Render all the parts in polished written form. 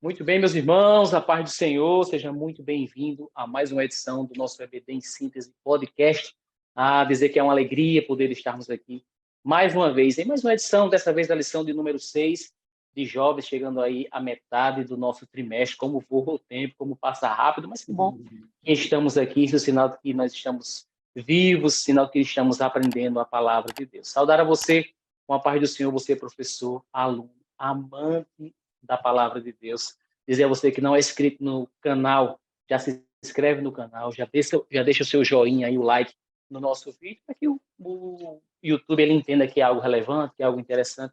Muito bem, meus irmãos, a paz do Senhor, seja muito bem-vindo a mais uma edição do nosso EBD em Síntese podcast. A dizer que é uma alegria poder estarmos aqui mais uma vez, em mais uma edição, dessa vez da lição de número 6 de jovens, chegando aí à metade do nosso trimestre. Como voa o tempo, como passa rápido, mas que bom que estamos aqui, isso é sinal de que nós estamos vivos, sinal de que estamos aprendendo a palavra de Deus. Saudar a você, com a paz do Senhor, você professor, aluno, amante da palavra de Deus. Dizer a você que não é inscrito no canal, já se inscreve no canal, já deixa o seu joinha aí, o like no nosso vídeo, para que o YouTube ele entenda que é algo relevante, que é algo interessante,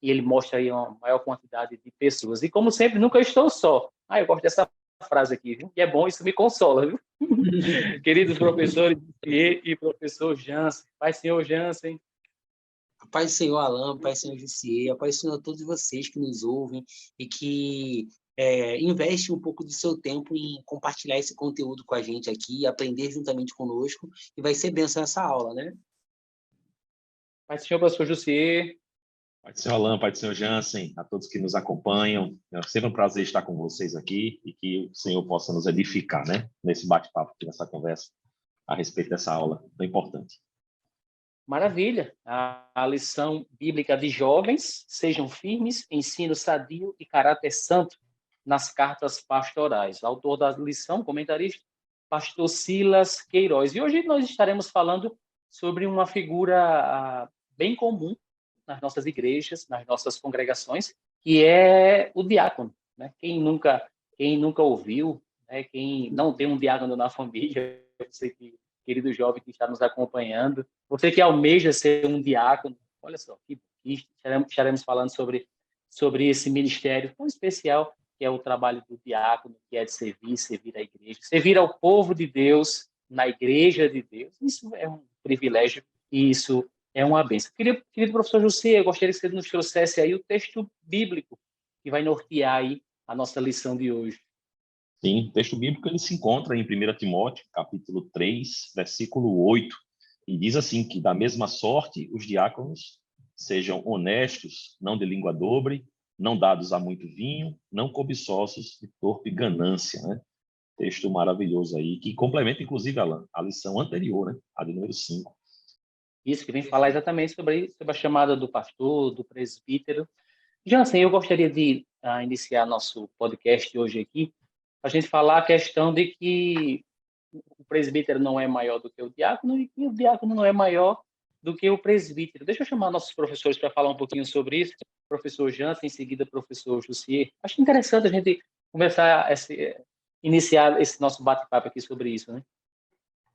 e ele mostra aí uma maior quantidade de pessoas. E como sempre, nunca estou só. Eu gosto dessa frase aqui, viu? E é bom, isso me consola, viu? Queridos professores e professor Jansen, Pai Senhor Jansen. Paz do Senhor, Alan, Paz do Senhor, Jussier, Paz do Senhor a todos vocês que nos ouvem e que investem um pouco do seu tempo em compartilhar esse conteúdo com a gente aqui, aprender juntamente conosco, e vai ser bênção essa aula, né? Pai do Senhor, professor Jussier. Pai do Senhor Alan, Pai do Senhor Jansen, a todos que nos acompanham. É sempre um prazer estar com vocês aqui e que o Senhor possa nos edificar, né? Nesse bate-papo, nessa conversa a respeito dessa aula tão importante. Maravilha. A lição bíblica de jovens, sejam firmes, ensino sadio e caráter santo nas cartas pastorais. Autor da lição, comentarista, pastor Silas Queiroz. E hoje nós estaremos falando sobre uma figura bem comum nas nossas igrejas, nas nossas congregações, que é o diácono, né? Quem nunca ouviu, né? Quem não tem um diácono na família, eu sei que querido jovem que está nos acompanhando, você que almeja ser um diácono, olha só, que estaremos falando sobre esse ministério tão especial que é o trabalho do diácono, que é de servir a igreja, servir ao povo de Deus, na igreja de Deus. Isso é um privilégio e isso é uma bênção. Querido professor José, eu gostaria que você nos trouxesse aí o texto bíblico que vai nortear aí a nossa lição de hoje. Sim, o texto bíblico ele se encontra em 1 Timóteo, capítulo 3, versículo 8, e diz assim que, da mesma sorte, os diáconos sejam honestos, não de língua dobre, não dados a muito vinho, não cobiçosos de torpe ganância, né? Texto maravilhoso aí, que complementa, inclusive, Alan, a lição anterior, né? A de número 5. Isso, que vem falar exatamente sobre a chamada do pastor, do presbítero. Jansen, eu gostaria de iniciar nosso podcast hoje aqui, a gente falar a questão de que o presbítero não é maior do que o diácono e que o diácono não é maior do que o presbítero. Deixa eu chamar nossos professores para falar um pouquinho sobre isso. Professor Jansen, em seguida professor Jussier. Acho interessante a gente iniciar esse nosso bate-papo aqui sobre isso, né?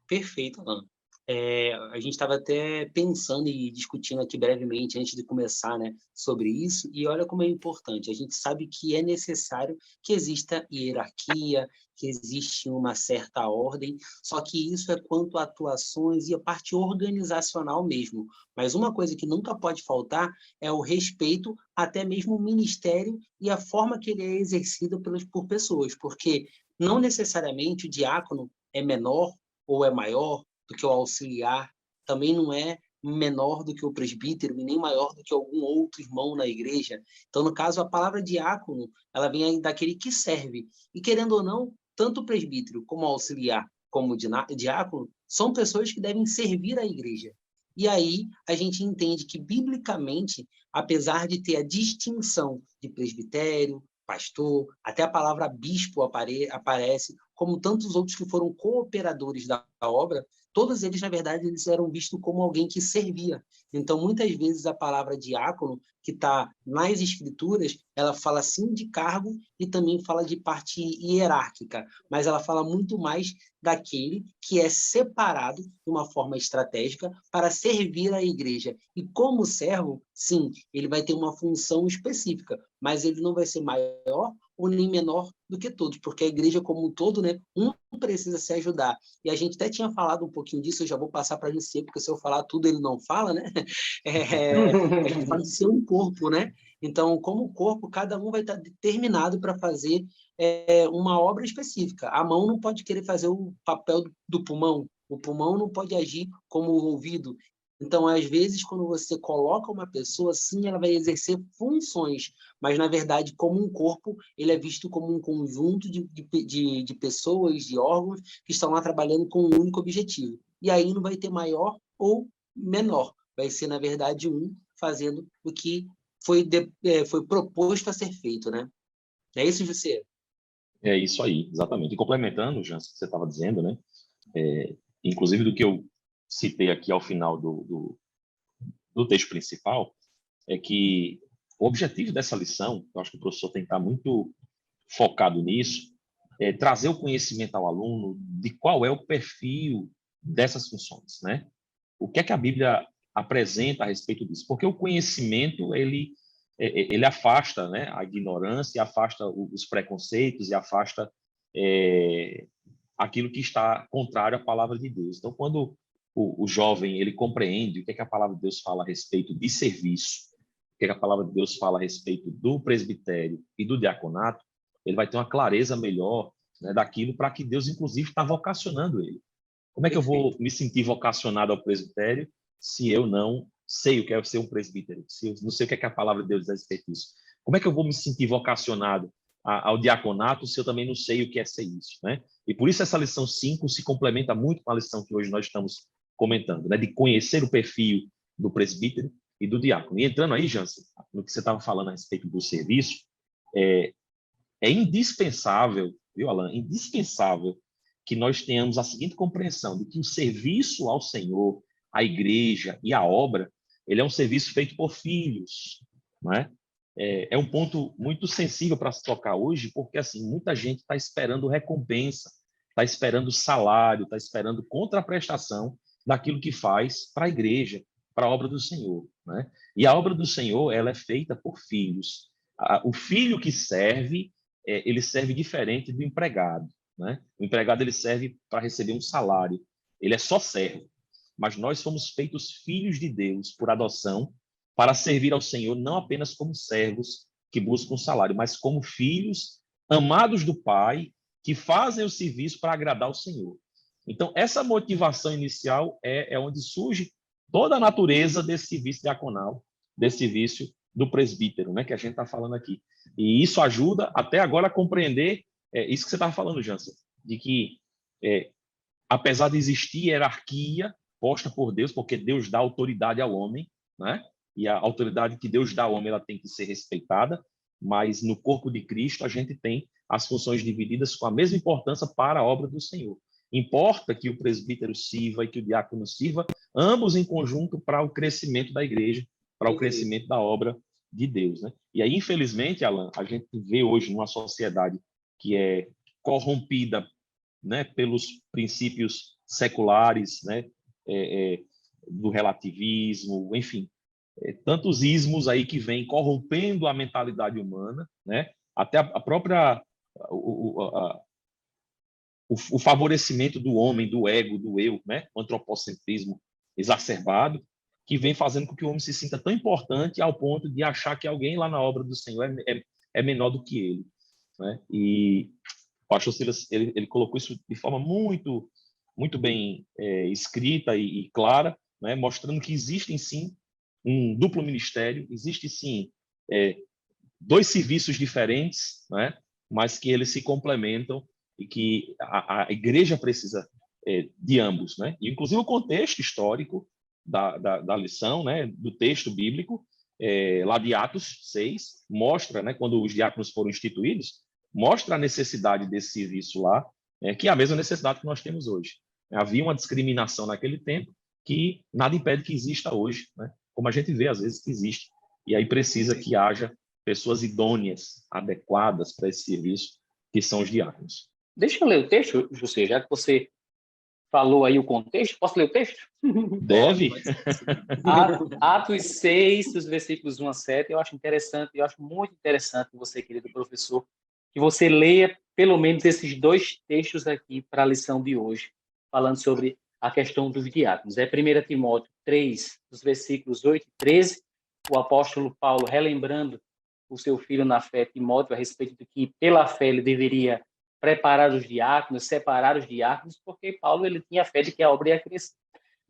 Perfeito, Alan. A gente estava até pensando e discutindo aqui brevemente, antes de começar, né, sobre isso, e olha como é importante. A gente sabe que é necessário que exista hierarquia, que existe uma certa ordem, só que isso é quanto a atuações e a parte organizacional mesmo. Mas uma coisa que nunca pode faltar é o respeito, até mesmo o ministério e a forma que ele é exercido por pessoas, porque não necessariamente o diácono é menor ou é maior do que o auxiliar, também não é menor do que o presbítero e nem maior do que algum outro irmão na igreja. Então, no caso, a palavra diácono, ela vem daquele que serve. E, querendo ou não, tanto o presbítero como o auxiliar, como o diácono, são pessoas que devem servir a igreja. E aí a gente entende que, biblicamente, apesar de ter a distinção de presbitério, pastor, até a palavra bispo aparece, como tantos outros que foram cooperadores da obra, todos eles, na verdade, eles eram vistos como alguém que servia. Então, muitas vezes, a palavra diácono, que está nas escrituras, ela fala sim de cargo e também fala de parte hierárquica, mas ela fala muito mais daquele que é separado de uma forma estratégica para servir a igreja. E como servo, sim, ele vai ter uma função específica, mas ele não vai ser maior ou nem menor do que todos, porque a igreja como um todo, né, um precisa se ajudar. E a gente até tinha falado um pouquinho disso, eu já vou passar para a Jussier, porque se eu falar tudo, ele não fala, né? A gente fala de ser um corpo, né? Então, como corpo, cada um vai estar determinado para fazer uma obra específica. A mão não pode querer fazer o papel do pulmão, o pulmão não pode agir como o ouvido. Então, às vezes, quando você coloca uma pessoa, sim, ela vai exercer funções, mas, na verdade, como um corpo, ele é visto como um conjunto de pessoas, de órgãos, que estão lá trabalhando com um único objetivo. E aí não vai ter maior ou menor. Vai ser, na verdade, um fazendo o que foi proposto a ser feito, né? É isso, José? É isso aí, exatamente. E complementando, Jans, o que você estava dizendo, né? Inclusive do que eu citei aqui ao final do texto principal, é que o objetivo dessa lição, eu acho que o professor tem que estar muito focado nisso, é trazer o conhecimento ao aluno de qual é o perfil dessas funções, né? O que é que a Bíblia apresenta a respeito disso? Porque o conhecimento, ele afasta, né, a ignorância, afasta os preconceitos e afasta é, aquilo que está contrário à palavra de Deus. Então, quando o jovem ele compreende o que é que a palavra de Deus fala a respeito de serviço, o que é que a palavra de Deus fala a respeito do presbitério e do diaconato, ele vai ter uma clareza melhor, né, daquilo para que Deus, inclusive, está vocacionando ele. Como é que eu vou Perfeito. me sentir vocacionado ao presbitério se eu não sei o que é ser um presbítero, se eu não sei o que é que a palavra de Deus diz a respeito disso? Como é que eu vou me sentir vocacionado ao diaconato se eu também não sei o que é ser isso, né? E por isso essa lição 5 se complementa muito com a lição que hoje nós estamos comentando, né? De conhecer o perfil do presbítero e do diácono. E entrando aí, Jansen, no que você estava falando a respeito do serviço, é, é indispensável, viu, Alan? Indispensável que nós tenhamos a seguinte compreensão de que o serviço ao Senhor, à igreja e à obra, ele é um serviço feito por filhos, não é? É um ponto muito sensível para se tocar hoje, porque assim muita gente está esperando recompensa, está esperando salário, está esperando contraprestação daquilo que faz para a igreja, para a obra do Senhor, né? E a obra do Senhor ela é feita por filhos. O filho que serve, ele serve diferente do empregado, né? O empregado ele serve para receber um salário, ele é só servo. Mas nós somos feitos filhos de Deus por adoção para servir ao Senhor não apenas como servos que buscam um salário, mas como filhos amados do Pai que fazem o serviço para agradar o Senhor. Então, essa motivação inicial é onde surge toda a natureza desse serviço diaconal, desse serviço do presbítero, né, que a gente está falando aqui. E isso ajuda até agora a compreender isso que você estava falando, Jansen, de que apesar de existir hierarquia posta por Deus, porque Deus dá autoridade ao homem, né? E a autoridade que Deus dá ao homem ela tem que ser respeitada, mas no corpo de Cristo a gente tem as funções divididas com a mesma importância para a obra do Senhor. Importa que o presbítero sirva e que o diácono sirva, ambos em conjunto para o crescimento da igreja, para o Perfeito. crescimento da obra de Deus, né? E aí, infelizmente, Alan, a gente vê hoje numa sociedade que é corrompida, né, pelos princípios seculares, né, do relativismo, enfim, tantos ismos aí que vêm corrompendo a mentalidade humana, né, até a própria o favorecimento do homem, do ego, do eu, né, o antropocentrismo exacerbado, que vem fazendo com que o homem se sinta tão importante ao ponto de achar que alguém lá na obra do Senhor é menor do que ele, né? E o pastor Silas ele colocou isso de forma muito bem escrita e clara, né? Mostrando que existem sim um duplo ministério, existe sim dois serviços diferentes, né? Mas que eles se complementam e que a igreja precisa de ambos, né? E inclusive o contexto histórico da lição, né? Do texto bíblico lá de Atos 6 mostra, né? Quando os diáconos foram instituídos, mostra a necessidade desse serviço lá, que é a mesma necessidade que nós temos hoje. Havia uma discriminação naquele tempo que nada impede que exista hoje, né? Como a gente vê às vezes que existe. E aí precisa que haja pessoas idôneas, adequadas para esse serviço, que são os diáconos. Deixa eu ler o texto, José, já que você falou aí o contexto. Posso ler o texto? Deve? Pode ser. Atos 6, dos versículos 1 a 7, eu acho interessante, eu acho muito interessante você, querido professor, que você leia pelo menos esses dois textos aqui para a lição de hoje, falando sobre a questão dos diáconos. É 1 Timóteo 3, dos versículos 8 e 13, o apóstolo Paulo relembrando o seu filho na fé, Timóteo, a respeito de que pela fé ele deveria preparar os diáconos, separar os diáconos, porque Paulo ele tinha fé de que a obra ia crescer.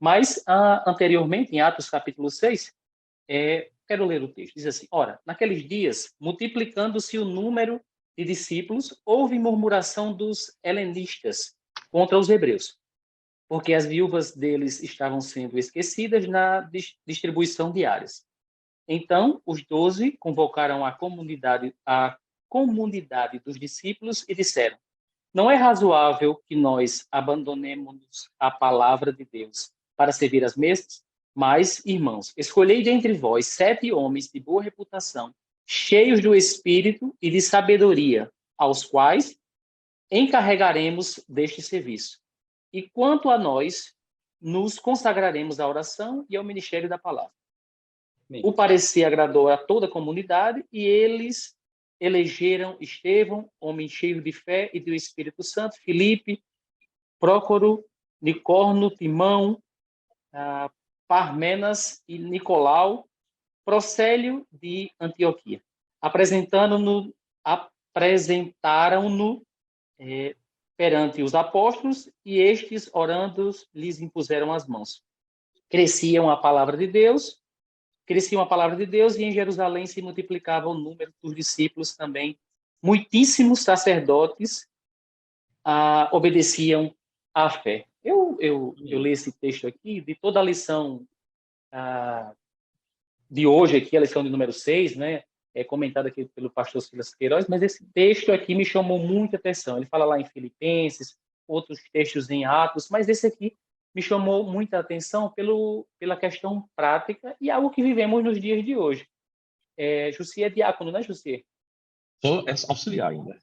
Mas, anteriormente, em Atos capítulo 6, quero ler o texto, diz assim: ora, naqueles dias, multiplicando-se o número de discípulos, houve murmuração dos helenistas contra os hebreus, porque as viúvas deles estavam sendo esquecidas na distribuição diárias. Então, os 12 convocaram a comunidade dos discípulos e disseram: não é razoável que nós abandonemos a palavra de Deus para servir as mesas? Mas, irmãos, escolhei dentre vós 7 homens de boa reputação, cheios do Espírito e de sabedoria, aos quais encarregaremos deste serviço. E quanto a nós, nos consagraremos à oração e ao ministério da palavra. O parecer agradou a toda a comunidade e eles elegeram Estevão, homem cheio de fé e do Espírito Santo, Filipe, Prócoro, Nicorno, Timão, Parmenas e Nicolau, Procélio de Antioquia. Apresentaram-no perante os apóstolos e estes, orando, lhes impuseram as mãos. Cresciam a palavra de Deus e em Jerusalém se multiplicava o número dos discípulos também. Muitíssimos sacerdotes obedeciam à fé. Eu li esse texto aqui, de toda a lição de hoje, aqui, a lição de número 6, né? Comentada aqui pelo pastor Silas Queiroz, mas esse texto aqui me chamou muita atenção. Ele fala lá em Filipenses, outros textos em Atos, mas esse aqui me chamou muita atenção pela questão prática e algo que vivemos nos dias de hoje. Jussier é diácono, né, Jussier? Sou auxiliar ainda.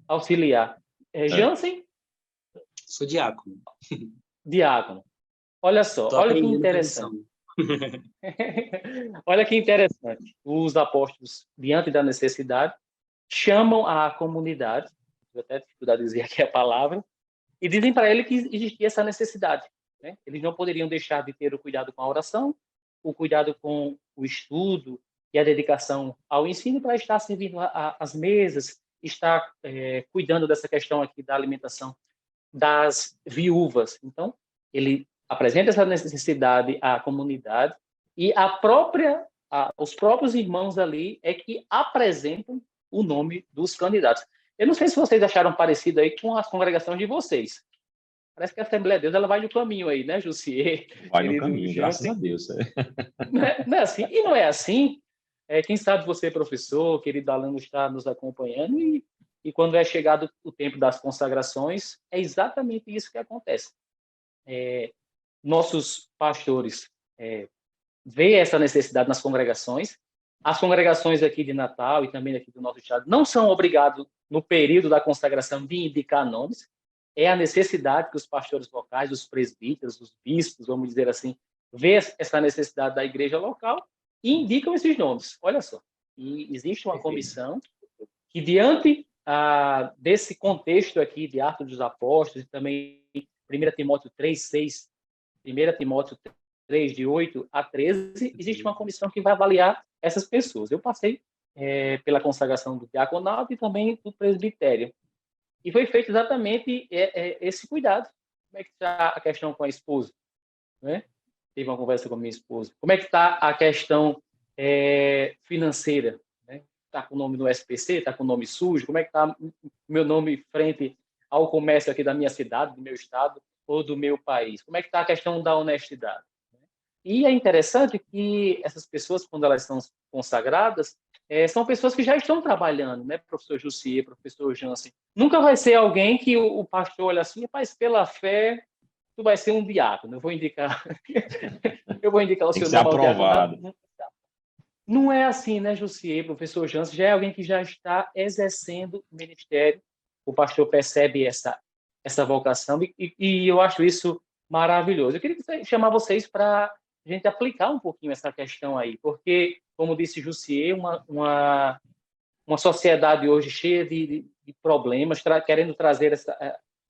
Auxiliar. Jansen? Sou diácono. Diácono. Olha só, olha que interessante. Olha que interessante. Os apóstolos, diante da necessidade, chamam a comunidade, vou até dificuldade de dizer aqui a palavra, e dizem para ele que existia essa necessidade, né? Eles não poderiam deixar de ter o cuidado com a oração, o cuidado com o estudo e a dedicação ao ensino para estar servindo as mesas, estar cuidando dessa questão aqui da alimentação das viúvas. Então, ele apresenta essa necessidade à comunidade e os próprios irmãos ali é que apresentam o nome dos candidatos. Eu não sei se vocês acharam parecido aí com as congregações de vocês. Parece que a Assembleia de Deus ela vai no caminho aí, né, Jussier? Vai no caminho, graças a Deus. Não é assim? E não é assim. Quem sabe você, professor, querido aluno, está nos acompanhando e quando é chegado o tempo das consagrações, é exatamente isso que acontece. Nossos pastores veem essa necessidade nas congregações. As congregações aqui de Natal e também aqui do nosso estado não são obrigados, no período da consagração, de indicar nomes. É a necessidade que os pastores locais, os presbíteros, os bispos, vamos dizer assim, vê essa necessidade da igreja local e indicam esses nomes. Olha só. E existe uma comissão que, diante desse contexto aqui de Atos dos Apóstolos e também 1 Timóteo 3:6, 1 Timóteo 3, de 8 a 13, existe uma comissão que vai avaliar essas pessoas. Eu passei pela consagração do diaconato e também do presbitério. E foi feito exatamente esse cuidado. Como é que está a questão com a esposa? Né? Tive uma conversa com a minha esposa. Como é que está a questão financeira? Está com o nome no SPC? Está com o nome sujo? Como é que está o meu nome frente ao comércio aqui da minha cidade, do meu estado ou do meu país? Como é que está a questão da honestidade? E é interessante que essas pessoas, quando elas são consagradas, são pessoas que já estão trabalhando, né? Professor Jussier, professor Jansen. Nunca vai ser alguém que o pastor olha assim, rapaz, pela fé, tu vai ser um diácono. Eu vou indicar o seu nome ao diaconato. Não é assim, né, Jussier, professor Jansen? Já é alguém que já está exercendo o ministério. O pastor percebe essa vocação e eu acho isso maravilhoso. Eu queria chamar vocês para a gente aplicar um pouquinho essa questão aí, porque, como disse Jussier, uma sociedade hoje cheia de problemas, querendo trazer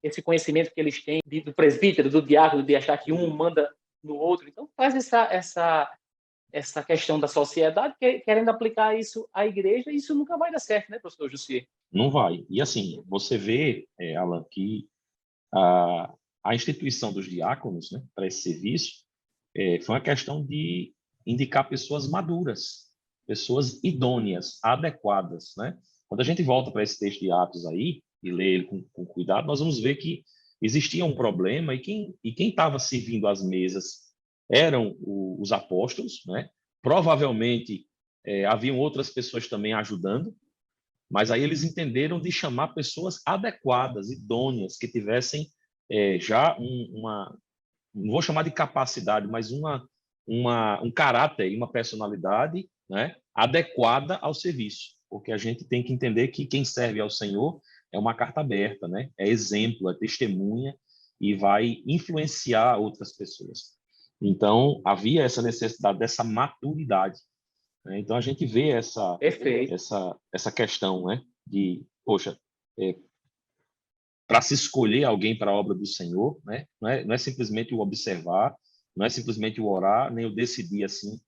esse conhecimento que eles têm do presbítero, do diácono, de achar que um manda no outro. Então, faz essa questão da sociedade, querendo aplicar isso à igreja, e isso nunca vai dar certo, né, professor Jussier? Não vai. E assim, você vê, Alan, que a instituição dos diáconos, né, para esse serviço foi uma questão de indicar pessoas maduras, pessoas idôneas, adequadas, né? Quando a gente volta para esse texto de Atos aí e lê ele com cuidado, nós vamos ver que existia um problema e quem estava servindo as mesas eram os apóstolos, né? Provavelmente haviam outras pessoas também ajudando, mas aí eles entenderam de chamar pessoas adequadas, idôneas, que tivessem já não vou chamar de capacidade, mas um caráter e uma personalidade, né, adequada ao serviço, porque a gente tem que entender que quem serve ao Senhor é uma carta aberta, né? É exemplo, é testemunha e vai influenciar outras pessoas. Então, havia essa necessidade dessa maturidade, né? Então, a gente vê Perfeito. essa questão, né, de, poxa, para se escolher alguém para a obra do Senhor, né? Não é simplesmente o observar, não é simplesmente o orar, nem o decidir assim,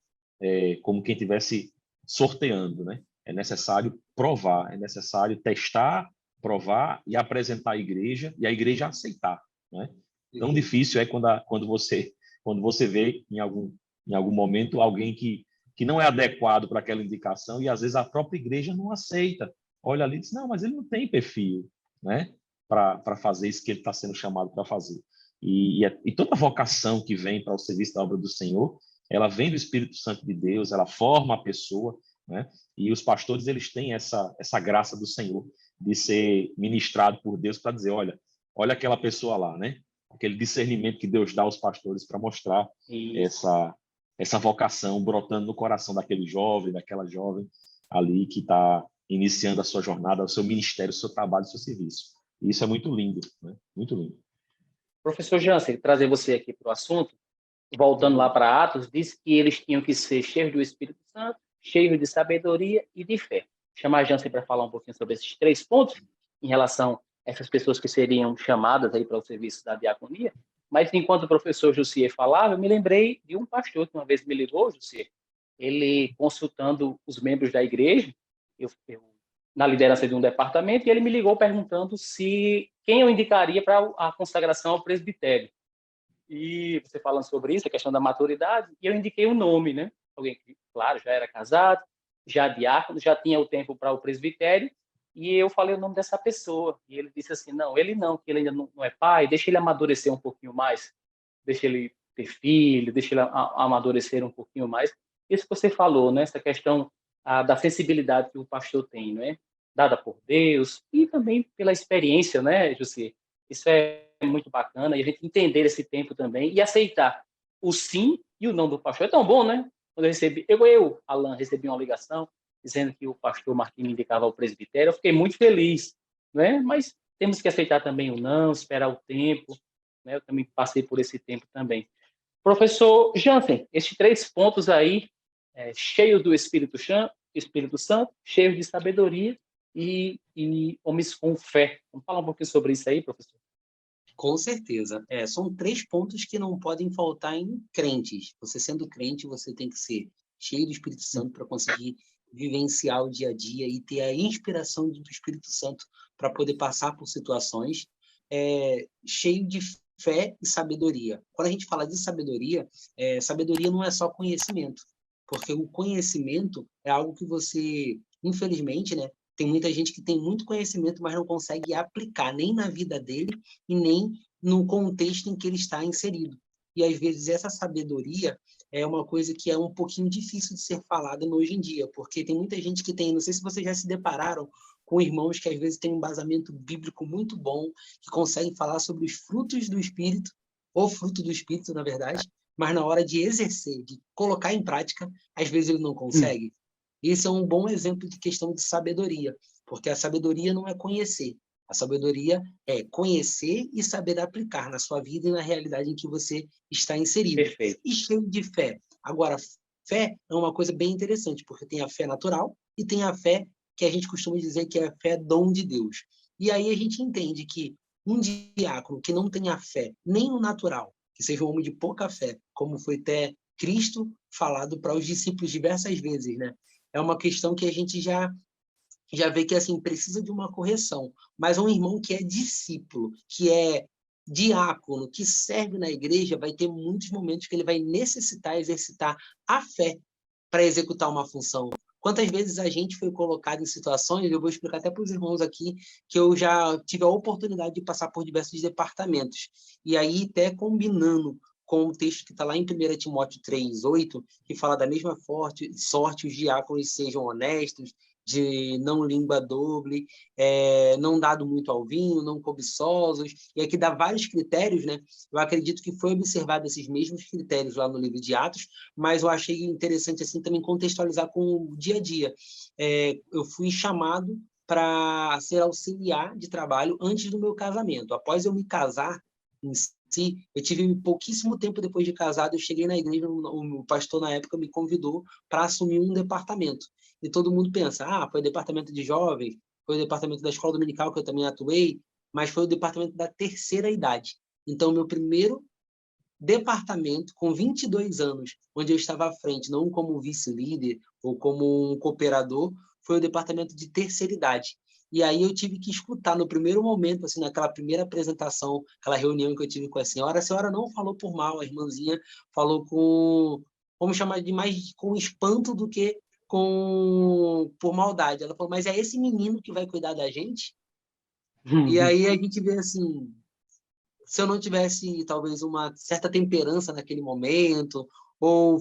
como quem estivesse sorteando, né? É necessário provar, é necessário testar, provar e apresentar à igreja e a igreja aceitar, né? Tão difícil é quando você vê em algum momento alguém que não é adequado para aquela indicação e às vezes a própria igreja não aceita. Olha ali e diz, não, mas ele não tem perfil, né? Para fazer isso que ele está sendo chamado para fazer. E toda vocação que vem para o serviço da obra do Senhor, ela vem do Espírito Santo de Deus, ela forma a pessoa, né? E os pastores, eles têm essa graça do Senhor de ser ministrado por Deus para dizer, olha aquela pessoa lá, né? Aquele discernimento que Deus dá aos pastores para mostrar essa vocação brotando no coração daquele jovem, daquela jovem ali que está iniciando a sua jornada, o seu ministério, o seu trabalho, o seu serviço. E isso é muito lindo, né? Muito lindo. Professor Jansen, trazer você aqui para o assunto, voltando lá para Atos, diz que eles tinham que ser cheios do Espírito Santo, cheios de sabedoria e de fé. Chamar a Jansen para falar um pouquinho sobre esses 3 pontos, em relação a essas pessoas que seriam chamadas aí para o serviço da diaconia. Mas enquanto o professor Jussier falava, eu me lembrei de um pastor que uma vez me ligou, Jussier, ele consultando os membros da igreja, eu na liderança de um departamento, e ele me ligou perguntando quem eu indicaria para a consagração ao presbitério. E você falando sobre isso, a questão da maturidade, e eu indiquei um nome, né? Alguém que, claro, já era casado, já diácono, já tinha o tempo para o presbitério, e eu falei o nome dessa pessoa. E ele disse assim, não, que ele ainda não é pai, deixa ele amadurecer um pouquinho mais, deixa ele ter filho, deixa ele amadurecer um pouquinho mais. Isso que você falou, né? Essa questão da sensibilidade que o pastor tem, né? Dada por Deus e também pela experiência, né, José? Isso é muito bacana, e a gente entender esse tempo também e aceitar o sim e o não do pastor. É tão bom, né? Quando Alan, recebi uma ligação dizendo que o pastor Marquinhos me indicava ao presbitério, eu fiquei muito feliz, né? Mas temos que aceitar também o não, esperar o tempo, né? Eu também passei por esse tempo também. Professor Jansen, esses 3 pontos aí, cheios do Espírito Santo, cheios de sabedoria e homens com fé. Vamos falar um pouquinho sobre isso aí, professor? Com certeza. São 3 pontos que não podem faltar em crentes. Você sendo crente, você tem que ser cheio do Espírito Santo para conseguir vivenciar o dia a dia e ter a inspiração do Espírito Santo para poder passar por situações, cheio de fé e sabedoria. Quando a gente fala de sabedoria, sabedoria não é só conhecimento, porque o conhecimento é algo que você, infelizmente, né, tem muita gente que tem muito conhecimento, mas não consegue aplicar nem na vida dele e nem no contexto em que ele está inserido. E, às vezes, essa sabedoria é uma coisa que é um pouquinho difícil de ser falada hoje em dia, porque tem muita gente que tem, não sei se vocês já se depararam com irmãos que, às vezes, têm um embasamento bíblico muito bom, que conseguem falar sobre os frutos do Espírito, ou fruto do Espírito, na verdade, mas na hora de exercer, de colocar em prática, às vezes ele não consegue. Esse é um bom exemplo de questão de sabedoria, porque a sabedoria não é conhecer. A sabedoria é conhecer e saber aplicar na sua vida e na realidade em que você está inserido. Perfeito. E cheio de fé. Agora, fé é uma coisa bem interessante, porque tem a fé natural e tem a fé que a gente costuma dizer que é a fé dom de Deus. E aí a gente entende que um diácono que não tem a fé nem no natural, que seja um homem de pouca fé, como foi até Cristo falado para os discípulos diversas vezes, né? É uma questão que a gente já vê que assim precisa de uma correção. Mas um irmão que é discípulo, que é diácono que serve na igreja vai ter muitos momentos que ele vai necessitar exercitar a fé para executar uma função. Quantas vezes a gente foi colocado em situações, eu vou explicar até para os irmãos aqui, que eu já tive a oportunidade de passar por diversos departamentos. E aí, até combinando com o texto que está lá em 1 Timóteo 3:8, que fala da mesma sorte, os diáconos sejam honestos, de não língua doble, não dado muito ao vinho, não cobiçosos, e aqui dá vários critérios, né? Eu acredito que foi observado esses mesmos critérios lá no livro de Atos, mas eu achei interessante assim também contextualizar com o dia a dia. Eu fui chamado para ser auxiliar de trabalho antes do meu casamento. Após eu me casar, em si, eu tive pouquíssimo tempo depois de casado, eu cheguei na igreja, o pastor na época me convidou para assumir um departamento. E todo mundo pensa, foi o departamento de jovens, foi o departamento da escola dominical que eu também atuei, mas foi o departamento da terceira idade. Então, meu primeiro departamento, com 22 anos, onde eu estava à frente, não como vice-líder ou como um cooperador, foi o departamento de terceira idade. E aí eu tive que escutar no primeiro momento, assim, naquela primeira apresentação, aquela reunião que eu tive com a senhora não falou por mal, a irmãzinha falou com, vamos chamar de mais com espanto do que por maldade. Ela falou, mas é esse menino que vai cuidar da gente? E aí a gente vê assim, se eu não tivesse talvez uma certa temperança naquele momento, ou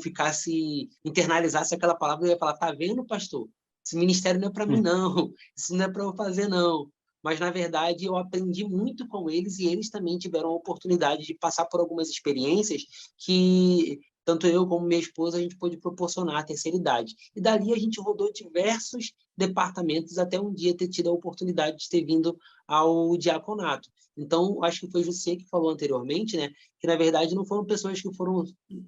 internalizasse aquela palavra, eu ia falar, tá vendo, pastor? Esse ministério não é para mim, não. Isso não é para eu fazer, não. Mas, na verdade, eu aprendi muito com eles e eles também tiveram a oportunidade de passar por algumas experiências que tanto eu como minha esposa, a gente pôde proporcionar a terceira idade. E dali a gente rodou diversos departamentos até um dia ter tido a oportunidade de ter vindo ao diaconato. Então, acho que foi você que falou anteriormente, né? Que, na verdade, não foram pessoas que foram...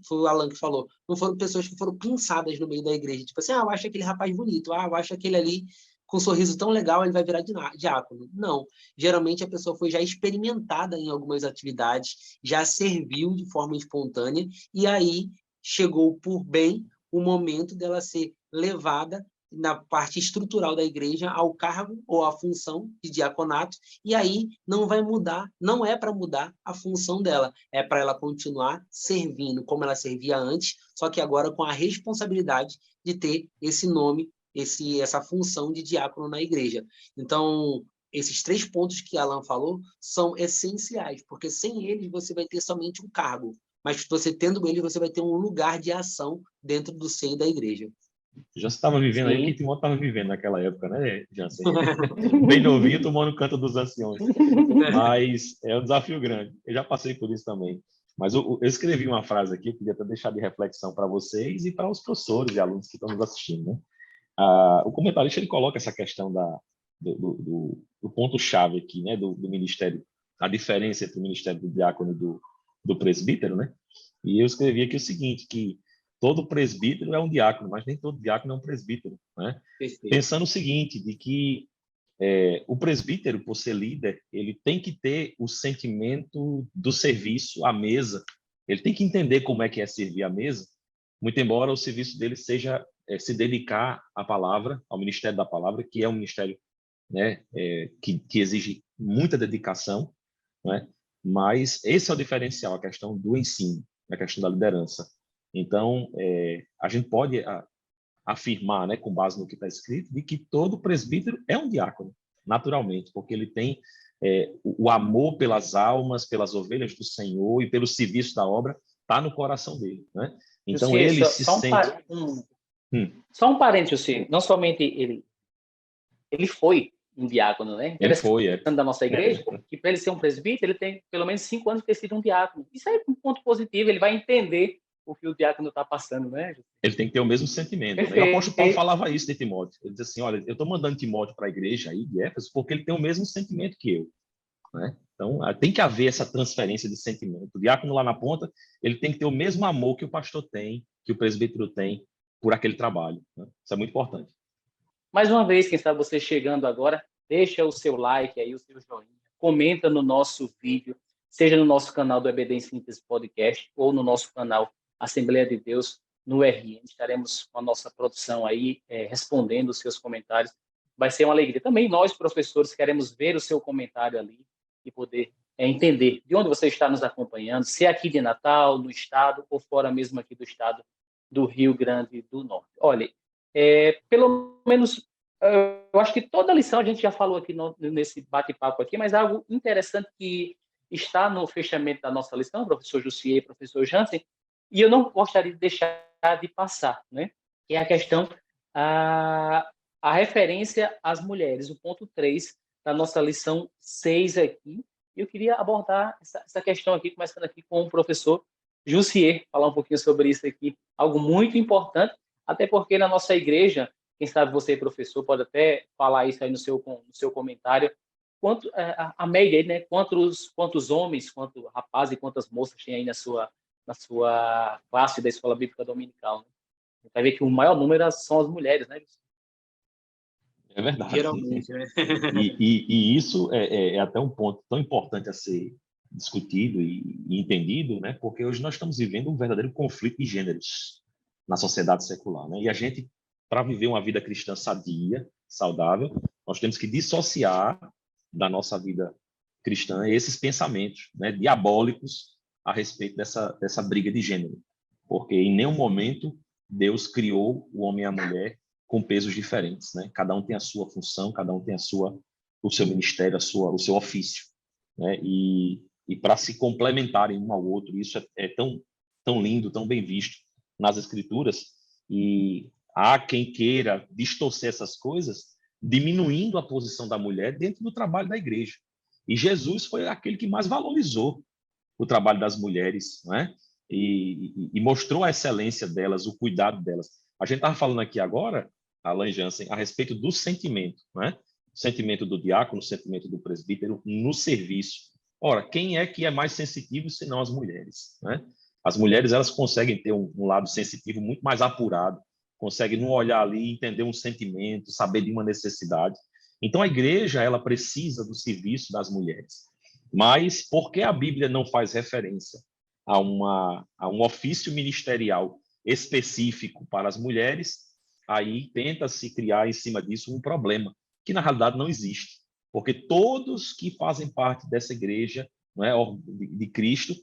Foi o Alan que falou. Não foram pessoas que foram pinçadas no meio da igreja. Tipo assim, eu acho aquele rapaz bonito. Eu acho aquele ali com um sorriso tão legal, ele vai virar diácono. Não. Geralmente, a pessoa foi já experimentada em algumas atividades, já serviu de forma espontânea, e aí chegou por bem o momento dela ser levada na parte estrutural da igreja ao cargo ou à função de diaconato, e aí não vai mudar, não é para mudar a função dela, é para ela continuar servindo como ela servia antes, só que agora com a responsabilidade de ter esse nome, essa função de diácono na igreja. Então, esses 3 pontos que Alan falou são essenciais, porque sem eles você vai ter somente um cargo, mas você tendo eles, você vai ter um lugar de ação dentro do seio da igreja. Já estava vivendo aí o que Timóteo estava vivendo naquela época, né, Jansen? Bem novinho, tomando canto dos anciões. Mas é um desafio grande. Eu já passei por isso também. Mas eu escrevi uma frase aqui, eu queria até deixar de reflexão para vocês e para os professores e alunos que estão nos assistindo, né? O comentarista ele coloca essa questão do ponto-chave aqui, né, do ministério, a diferença entre o ministério do diácono e do presbítero, né? E eu escrevi aqui o seguinte, que todo presbítero é um diácono, mas nem todo diácono é um presbítero, né? Pensando o seguinte, de que o presbítero, por ser líder, ele tem que ter o sentimento do serviço à mesa, ele tem que entender como é que é servir à mesa, muito embora o serviço dele seja se dedicar à palavra, ao ministério da palavra, que é um ministério, né, que exige muita dedicação, né? Mas esse é o diferencial, a questão do ensino, a questão da liderança. Então, a gente pode afirmar, né, com base no que está escrito, de que todo presbítero é um diácono, naturalmente, porque ele tem o amor pelas almas, pelas ovelhas do Senhor e pelo serviço da obra, está no coração dele, né? Então, ele se sente... Só um parênteses, não somente ele foi um diácono, né? Ele foi, da nossa igreja, que para ele ser um presbítero, ele tem pelo menos 5 anos de ter sido um diácono. Isso é um ponto positivo, ele vai entender o que o diácono está passando, né? Ele tem que ter o mesmo sentimento. Né? E o apóstolo Paulo falava isso de Timóteo. Ele diz assim, olha, eu estou mandando Timóteo para a igreja aí de Éfeso porque ele tem o mesmo sentimento que eu. Né? Então, tem que haver essa transferência de sentimento. O diácono lá na ponta, ele tem que ter o mesmo amor que o pastor tem, que o presbítero tem por aquele trabalho. Né? Isso é muito importante. Mais uma vez, quem sabe você chegando agora, deixa o seu like aí, o seu joinha, comenta no nosso vídeo, seja no nosso canal do EBD em Síntese Podcast ou no nosso canal Assembleia de Deus no RN. Estaremos com a nossa produção aí respondendo os seus comentários. Vai ser uma alegria. Também nós, professores, queremos ver o seu comentário ali e poder entender de onde você está nos acompanhando, se é aqui de Natal, no estado, ou fora mesmo aqui do estado do Rio Grande do Norte. Olha, pelo menos, eu acho que toda a lição a gente já falou aqui nesse bate-papo aqui, mas algo interessante que está no fechamento da nossa lição, professor Jussier e professor Jansen, e eu não gostaria de deixar de passar, né? Que é a questão, a referência às mulheres, o ponto 3 da nossa lição 6 aqui. E eu queria abordar essa questão aqui, começando aqui com o professor Jussier, falar um pouquinho sobre isso aqui, algo muito importante, até porque na nossa igreja, quem sabe você, professor, pode até falar isso aí no seu comentário, a média, né? Quantos homens, quantos rapazes e quantas moças tem aí na sua classe da Escola Bíblica Dominical, né? Você vai ver que o maior número são as mulheres, né? É verdade. Geralmente, né? E isso é até um ponto tão importante a ser discutido e entendido, né? Porque hoje nós estamos vivendo um verdadeiro conflito de gêneros na sociedade secular, né? E a gente, para viver uma vida cristã sadia, saudável, nós temos que dissociar da nossa vida cristã esses pensamentos, né, diabólicos a respeito dessa briga de gênero. Porque em nenhum momento Deus criou o homem e a mulher com pesos diferentes, né? Cada um tem a sua função, cada um tem o seu ministério, o seu ofício, né? E para se complementarem um ao outro, isso é tão lindo, tão bem visto nas Escrituras. E há quem queira distorcer essas coisas, diminuindo a posição da mulher dentro do trabalho da igreja. E Jesus foi aquele que mais valorizou o trabalho das mulheres, né? E mostrou a excelência delas, o cuidado delas. A gente estava falando aqui agora, Alan Jansen, a respeito do sentimento, né? O sentimento do diácono, o sentimento do presbítero no serviço. Ora, quem é que é mais sensitivo senão as mulheres, né? As mulheres, elas conseguem ter um lado sensitivo muito mais apurado, conseguem não olhar ali, entender um sentimento, saber de uma necessidade. Então, a igreja, ela precisa do serviço das mulheres. Mas por que a Bíblia não faz referência a um ofício ministerial específico para as mulheres? Aí tenta-se criar em cima disso um problema, que na realidade não existe. Porque todos que fazem parte dessa igreja, não é, de Cristo,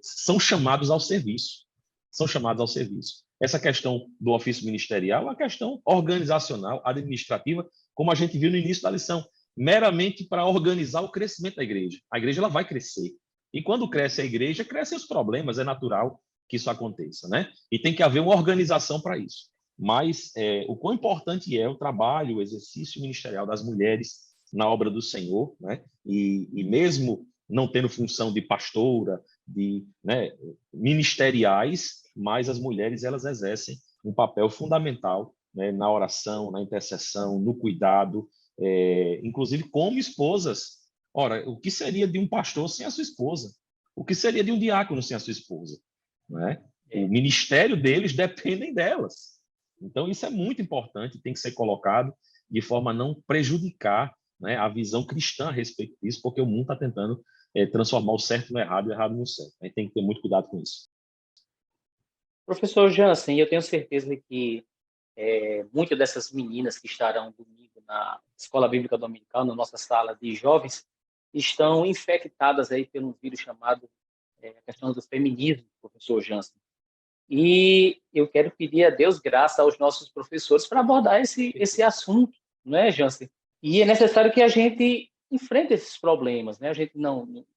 são chamados ao serviço. São chamados ao serviço. Essa questão do ofício ministerial é uma questão organizacional, administrativa, como a gente viu no início da lição, meramente para organizar o crescimento da igreja. A igreja ela vai crescer. E quando cresce a igreja, crescem os problemas, é natural que isso aconteça, né? E tem que haver uma organização para isso. Mas o quão importante é o trabalho, o exercício ministerial das mulheres na obra do Senhor, né? E mesmo não tendo função de pastora, né, ministeriais, mas as mulheres elas exercem um papel fundamental, né, na oração, na intercessão, no cuidado, inclusive como esposas. Ora, o que seria de um pastor sem a sua esposa? O que seria de um diácono sem a sua esposa? Não é? O ministério deles dependem delas. Então, isso é muito importante, tem que ser colocado de forma a não prejudicar, né, a visão cristã a respeito disso, porque o mundo está tentando transformar o certo no errado e o errado no certo. A gente tem que ter muito cuidado com isso. Professor Jansen, eu tenho certeza que muitas dessas meninas que estarão domingo na Escola Bíblica Dominical, na nossa sala de jovens, estão infectadas aí pelo vírus chamado a questão do feminismo, professor Jansen. E eu quero pedir a Deus graça aos nossos professores para abordar esse assunto, não é, Jansen? E é necessário que a gente enfrente esses problemas, né? A gente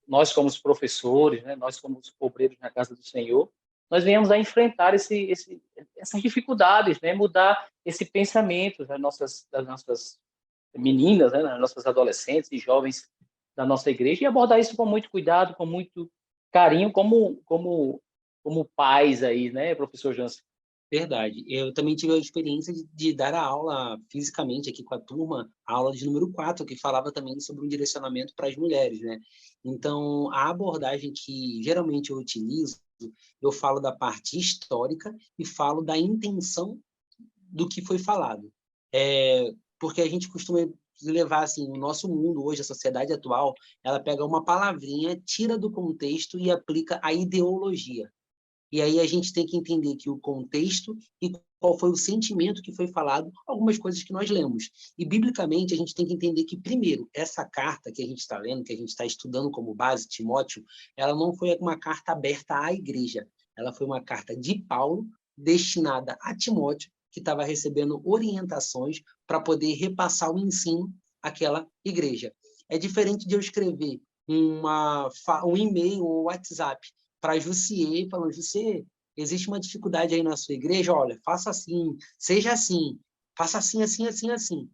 nós como os professores, né? Nós como os obreiros na casa do Senhor, nós venhamos a enfrentar essas dificuldades, né? Mudar esse pensamento das nossas meninas, né? Das nossas adolescentes e jovens da nossa igreja e abordar isso com muito cuidado, com muito carinho, como pais aí, né, professor Jansen? Verdade. Eu também tive a experiência de dar a aula fisicamente aqui com a turma, a aula de número 4, que falava também sobre um direcionamento para as mulheres, né? Então, a abordagem que geralmente eu utilizo, eu falo da parte histórica e falo da intenção do que foi falado. Porque a gente costuma levar assim, o nosso mundo hoje, a sociedade atual, ela pega uma palavrinha, tira do contexto e aplica a ideologia. E aí a gente tem que entender que o contexto e qual foi o sentimento que foi falado, algumas coisas que nós lemos. E, biblicamente, a gente tem que entender que, primeiro, essa carta que a gente está lendo, que a gente está estudando como base, Timóteo, ela não foi uma carta aberta à igreja. Ela foi uma carta de Paulo, destinada a Timóteo, que estava recebendo orientações para poder repassar o ensino àquela igreja. É diferente de eu escrever um e-mail ou WhatsApp para Jussier, falando, Jussier, existe uma dificuldade aí na sua igreja, olha, faça assim, seja assim, faça assim, assim, assim, assim.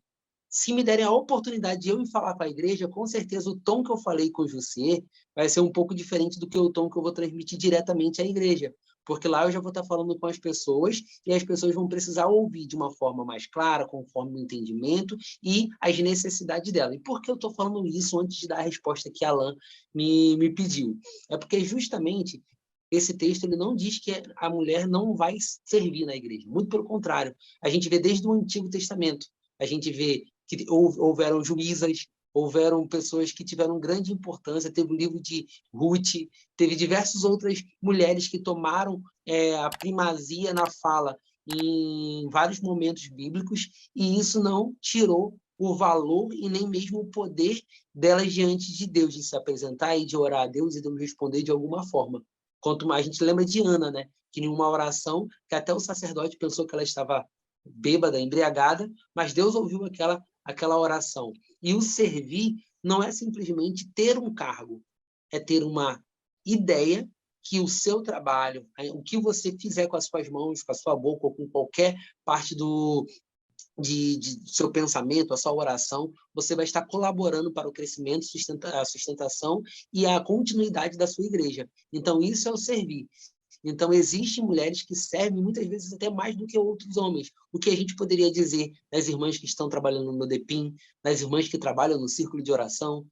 Se me derem a oportunidade de eu ir falar para a igreja, com certeza o tom que eu falei com o Jussier vai ser um pouco diferente do que o tom que eu vou transmitir diretamente à igreja, porque lá eu já vou estar falando com as pessoas e as pessoas vão precisar ouvir de uma forma mais clara, conforme o entendimento e as necessidades dela. E por que eu estou falando isso antes de dar a resposta que a Alan me pediu? É porque justamente esse texto ele não diz que a mulher não vai servir na igreja. Muito pelo contrário. A gente vê desde o Antigo Testamento. A gente vê que houveram juízas, houveram pessoas que tiveram grande importância. Teve o livro de Ruth, teve diversas outras mulheres que tomaram a primazia na fala em vários momentos bíblicos, e isso não tirou o valor e nem mesmo o poder delas diante de Deus, de se apresentar e de orar a Deus e Deus responder de alguma forma. Quanto mais a gente lembra de Ana, né? Que em uma oração, que até o sacerdote pensou que ela estava bêbada, embriagada, mas Deus ouviu aquela oração. E o servir não é simplesmente ter um cargo, é ter uma ideia que o seu trabalho, o que você fizer com as suas mãos, com a sua boca ou com qualquer parte do seu pensamento, a sua oração, você vai estar colaborando para o crescimento, a sustentação e a continuidade da sua igreja. Então, isso é o servir. Então, existem mulheres que servem muitas vezes até mais do que outros homens. O que a gente poderia dizer das irmãs que estão trabalhando no DEPIM, das irmãs que trabalham no círculo de oração.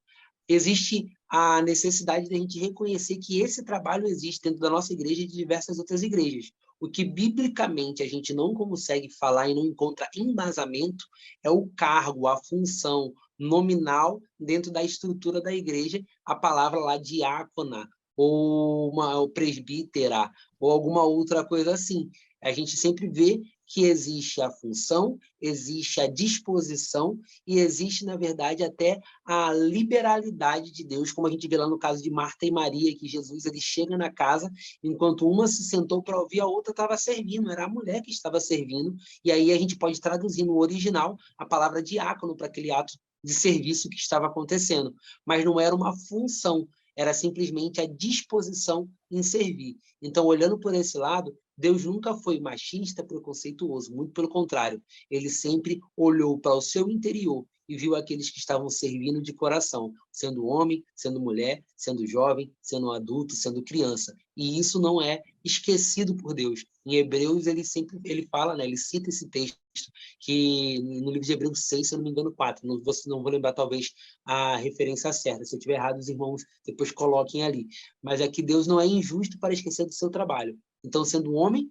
Existe a necessidade de a gente reconhecer que esse trabalho existe dentro da nossa igreja e de diversas outras igrejas. O que, biblicamente, a gente não consegue falar e não encontra embasamento é o cargo, a função nominal dentro da estrutura da igreja, a palavra lá diácona, ou presbítera, ou alguma outra coisa assim. A gente sempre vê que existe a função, existe a disposição e existe, na verdade, até a liberalidade de Deus, como a gente vê lá no caso de Marta e Maria, que Jesus ele chega na casa, enquanto uma se sentou para ouvir, a outra estava servindo, era a mulher que estava servindo, e aí a gente pode traduzir no original a palavra diácono para aquele ato de serviço que estava acontecendo, mas não era uma função, era simplesmente a disposição em servir. Então, olhando por esse lado, Deus nunca foi machista, preconceituoso, muito pelo contrário. Ele sempre olhou para o seu interior e viu aqueles que estavam servindo de coração, sendo homem, sendo mulher, sendo jovem, sendo adulto, sendo criança. E isso não é esquecido por Deus. Em Hebreus, ele fala, né, ele cita esse texto, que no livro de Hebreus 6, se eu não me engano, 4. Não vou lembrar, talvez, a referência certa. Se eu estiver errado, os irmãos depois coloquem ali. Mas é que Deus não é injusto para esquecer do seu trabalho. Então, sendo homem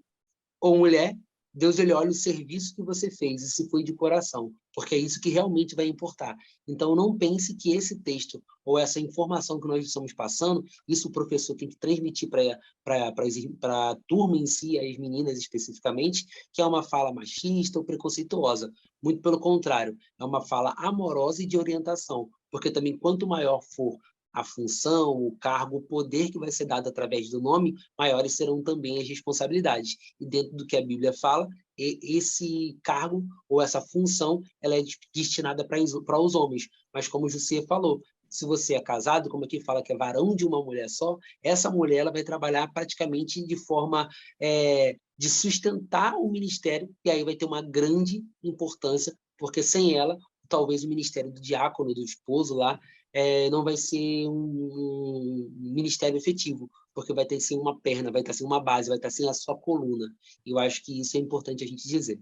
ou mulher, Deus ele olha o serviço que você fez e se foi de coração, porque é isso que realmente vai importar. Então, não pense que esse texto ou essa informação que nós estamos passando, isso o professor tem que transmitir para a turma em si, as meninas especificamente, que é uma fala machista ou preconceituosa. Muito pelo contrário, é uma fala amorosa e de orientação, porque também quanto maior for a função, o cargo, o poder que vai ser dado através do nome, maiores serão também as responsabilidades. E dentro do que a Bíblia fala, esse cargo ou essa função, ela é destinada para os homens. Mas como o José falou, se você é casado, como aqui fala que é varão de uma mulher só, essa mulher ela vai trabalhar praticamente de forma de sustentar o ministério, e aí vai ter uma grande importância, porque sem ela, talvez o ministério do diácono, do esposo lá, não vai ser um ministério efetivo, porque vai ter sim uma perna, vai estar sem uma base, vai estar sem a sua coluna. E eu acho que isso é importante a gente dizer.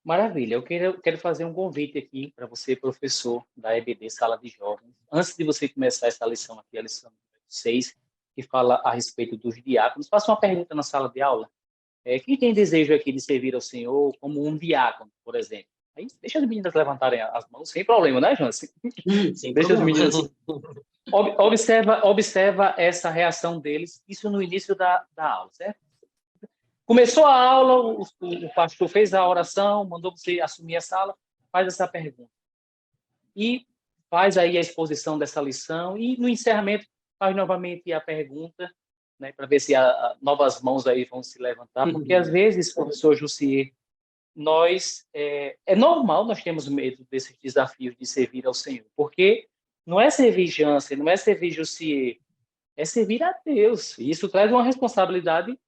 Maravilha. Eu quero fazer um convite aqui para você, professor da EBD, Sala de Jovens. Antes de você começar essa lição aqui, a lição 6, que fala a respeito dos diáconos, faça uma pergunta na sala de aula. Quem tem desejo aqui de servir ao Senhor como um diácono, por exemplo? Aí, deixa as meninas levantarem as mãos, sem problema, né, Jonas? Sem Deixa problema. as meninas. Observa essa reação deles, isso no início da aula, certo? Começou a aula, o pastor fez a oração, mandou você assumir a sala, faz essa pergunta. E faz aí a exposição dessa lição, e no encerramento faz novamente a pergunta, né, para ver se novas mãos aí vão se levantar, porque às vezes, professor Jussier, é normal, nós temos medo desses desafios de servir ao Senhor, porque não é servir Jansen, não é servir Jussier, é servir a Deus. E isso traz uma responsabilidade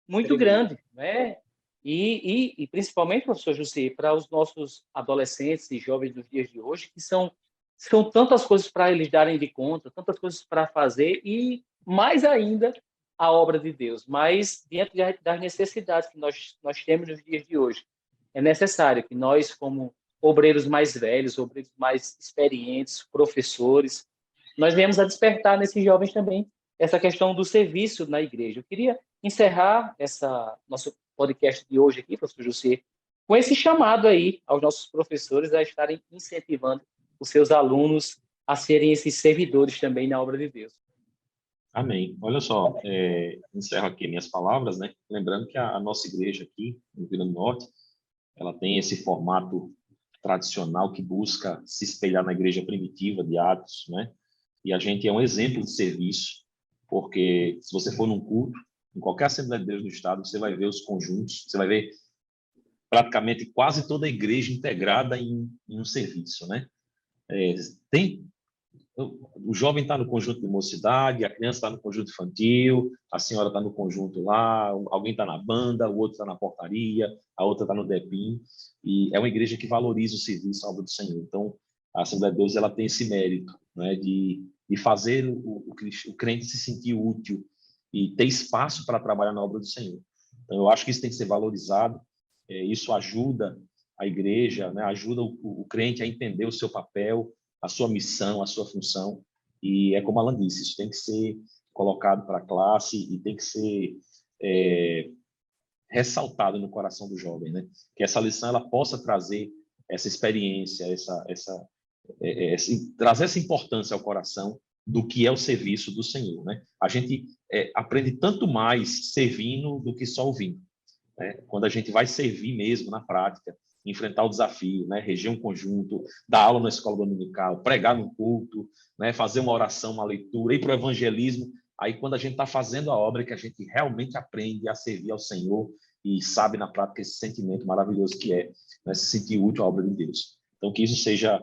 muito grande, né? E principalmente, professor José, para os nossos adolescentes e jovens dos dias de hoje, que são tantas coisas para eles darem de conta, tantas coisas para fazer, e mais ainda a obra de Deus. Mas, diante das necessidades que nós temos nos dias de hoje, é necessário que nós, como obreiros mais velhos, obreiros mais experientes, professores, nós venhamos a despertar nesses jovens também essa questão do serviço na igreja. Eu queria encerrar nosso podcast de hoje aqui, professor José, com esse chamado aí aos nossos professores a estarem incentivando os seus alunos a serem esses servidores também na obra de Deus. Amém. Olha só, encerro aqui minhas palavras, né? Lembrando que a nossa igreja aqui, no Rio Grande do Norte, ela tem esse formato tradicional que busca se espelhar na igreja primitiva de Atos, né? E a gente é um exemplo de serviço, porque se você for num culto, em qualquer Assembleia de Deus do Estado, você vai ver os conjuntos, você vai ver praticamente quase toda a igreja integrada em um serviço, né? O jovem está no conjunto de mocidade, a criança está no conjunto infantil, a senhora está no conjunto lá, alguém está na banda, o outro está na portaria, a outra está no DEPIM, e é uma igreja que valoriza o serviço à obra do Senhor. Então, a Assembleia de Deus ela tem esse mérito, né, de fazer o crente se sentir útil e ter espaço para trabalhar na obra do Senhor. Então, eu acho que isso tem que ser valorizado, isso ajuda a igreja, né, ajuda o crente a entender o seu papel, a sua missão, a sua função, e é como Alan disse, isso tem que ser colocado para a classe e tem que ser ressaltado no coração do jovem, né? Que essa lição ela possa trazer essa experiência, trazer essa importância ao coração do que é o serviço do Senhor, né? A gente aprende tanto mais servindo do que só ouvindo, né? Quando a gente vai servir mesmo na prática, enfrentar o desafio, né? Reger um conjunto, dar aula na escola dominical, pregar no culto, né? Fazer uma oração, uma leitura, ir para o evangelismo. Aí, quando a gente está fazendo a obra, que a gente realmente aprende a servir ao Senhor e sabe na prática esse sentimento maravilhoso que é, né? Se sentir útil à obra de Deus. Então, que isso seja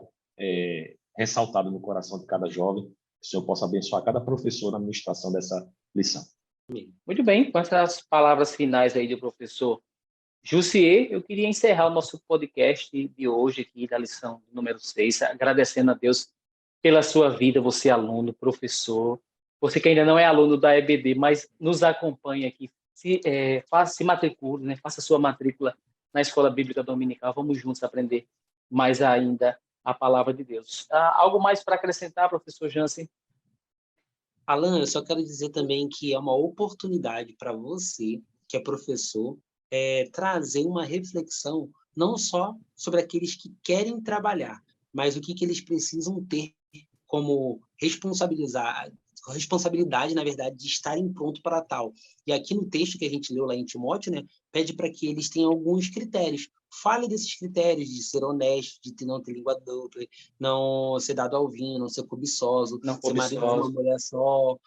ressaltado no coração de cada jovem, que o Senhor possa abençoar cada professor na administração dessa lição. Muito bem, com essas palavras finais aí do professor Jussier, eu queria encerrar o nosso podcast de hoje aqui, da lição número 6, agradecendo a Deus pela sua vida, você aluno, professor, você que ainda não é aluno da EBD, mas nos acompanha aqui, se matricule, né? Faça sua matrícula na Escola Bíblica Dominical, vamos juntos aprender mais ainda a palavra de Deus. Algo mais para acrescentar, professor Jansen? Alan, eu só quero dizer também que é uma oportunidade para você, que é professor, trazer uma reflexão não só sobre aqueles que querem trabalhar, mas o que eles precisam ter como responsabilidade, na verdade, de estarem prontos para tal. E aqui no texto que a gente leu lá em Timóteo, né, pede para que eles tenham alguns critérios. Fale desses critérios de ser honesto, de não ter língua dupla, não ser dado ao vinho, não ser cobiçoso, ser marido de uma mulher só.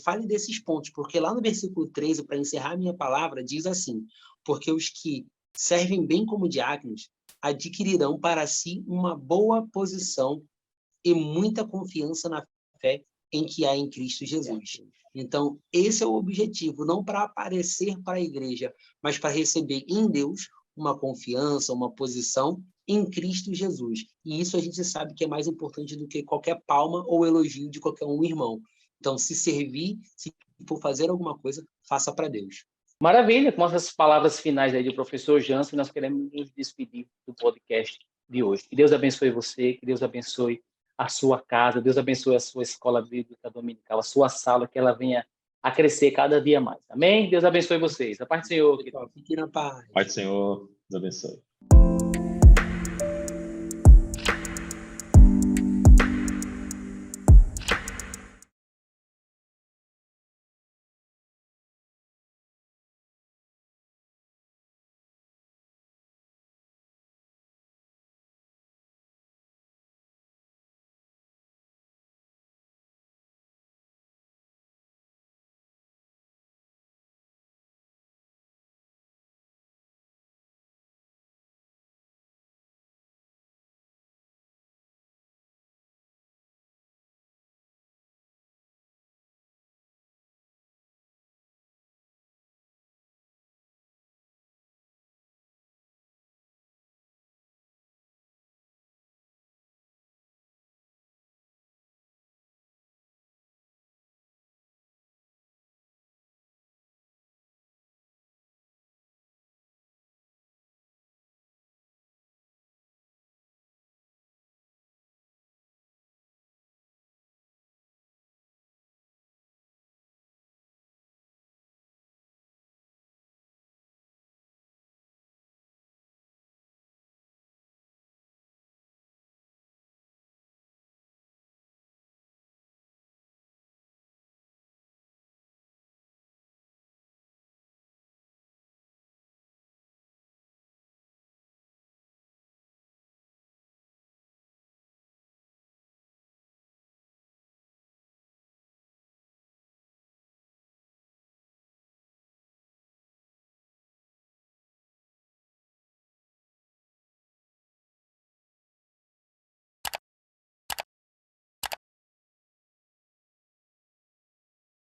Fale desses pontos, porque lá no versículo 13, para encerrar a minha palavra, diz assim: porque os que servem bem como diáconos adquirirão para si uma boa posição e muita confiança na fé em que há em Cristo Jesus. Então, esse é o objetivo, não para aparecer para a igreja, mas para receber em Deus uma confiança, uma posição em Cristo Jesus. E isso a gente sabe que é mais importante do que qualquer palma ou elogio de qualquer um irmão. Então, se servir, se for fazer alguma coisa, faça para Deus. Maravilha, com essas palavras finais aí do professor Jansen, nós queremos nos despedir do podcast de hoje. Que Deus abençoe você, que Deus abençoe a sua casa, Deus abençoe a sua escola bíblica dominical, a sua sala, que ela venha a crescer cada dia mais. Amém? Deus abençoe vocês. A paz do Senhor. Fique na paz. Pai do Senhor, Deus abençoe.